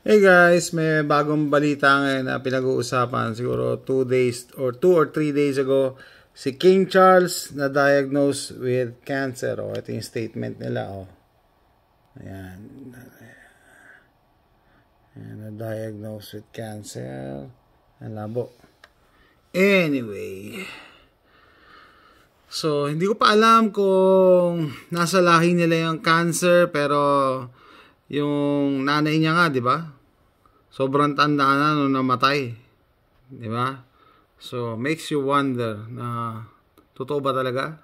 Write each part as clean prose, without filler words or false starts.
Hey guys, may bagong balita ngayon na pinag-uusapan siguro 2 days or 2 or 3 days ago. Si King Charles na diagnosed with cancer. Ito yung statement nila. Ayan. Na diagnosed with cancer. Ang labo. Anyway. So, hindi ko pa alam kung nasa lahi nila yung cancer, pero yung nanay niya nga, di ba? Sobrang tanda na nung namatay. Di ba? So, makes you wonder na totoo ba talaga?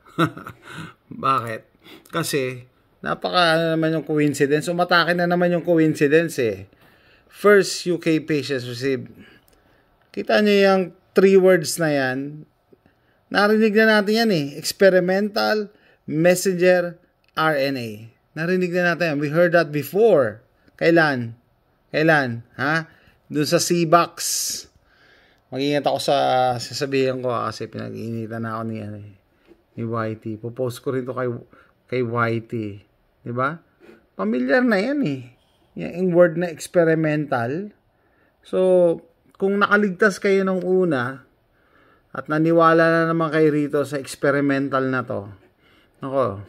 Bakit? Kasi, napaka naman yung coincidence. Umatake na naman yung coincidence eh. First UK patients received. Kita niyo yung 3 words na yan. Narinig na natin yan eh. Experimental messenger RNA. Narinig na natin yan. We heard that before. Kailan? Ha? Doon sa CBOX. Mag-ingat ako sa sasabihin ko kasi pinag-iinitan na ako ni YT. Popost ko rin to kay YT. Diba? Familiar na yan eh. Yung word na experimental. So, kung nakaligtas kayo nung una at naniwala na naman kayo rito sa experimental na to, ako,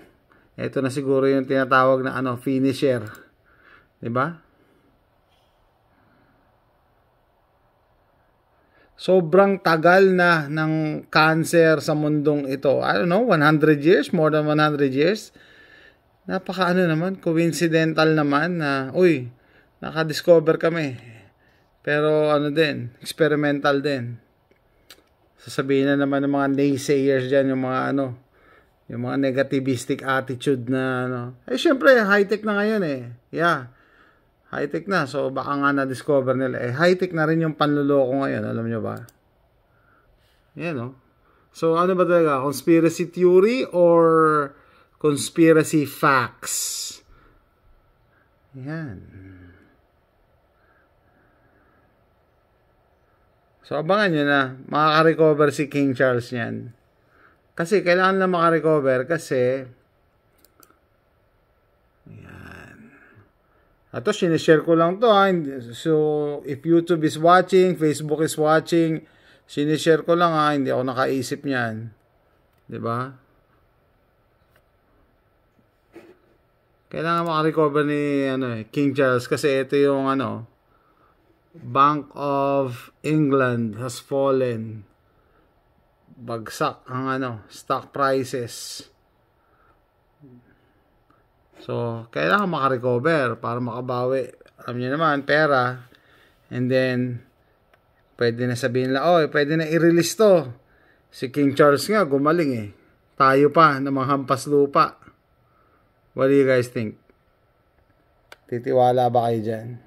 ito na siguro yung tinatawag na finisher. Diba? Sobrang tagal na ng cancer sa mundong ito. I don't know, 100 years? More than 100 years? Napaka naman, coincidental naman na, nakadiscover kami. Pero din, experimental din. Sasabihin na naman ng mga naysayers dyan, yung mga negativistic attitude na syempre, high-tech na ngayon eh. Yeah. High-tech na. So, baka nga na-discover nila. High-tech na rin yung panluloko ngayon. Alam nyo ba? Yan, So, ano ba talaga? Conspiracy theory or conspiracy facts? Yan. So, abangan nyo na. Makaka-recover si King Charles yan. Kasi, kailangan na makarecover kasi ito, sinishare ko lang to So, if YouTube is watching, Facebook is watching, sinishare ko lang hindi ako nakaisip niyan. 'Di ba? Kailangan makarecover ni King Charles kasi ito yung Bank of England has fallen. Bagsak ang stock prices. So, kailangan makarecover para makabawi. Alam niyo naman, pera. And then, pwede na sabihin nila, pwede na i-release to. Si King Charles nga, gumaling eh. Tayo pa na manghampas lupa. What do you guys think? Titiwala ba kayo dyan?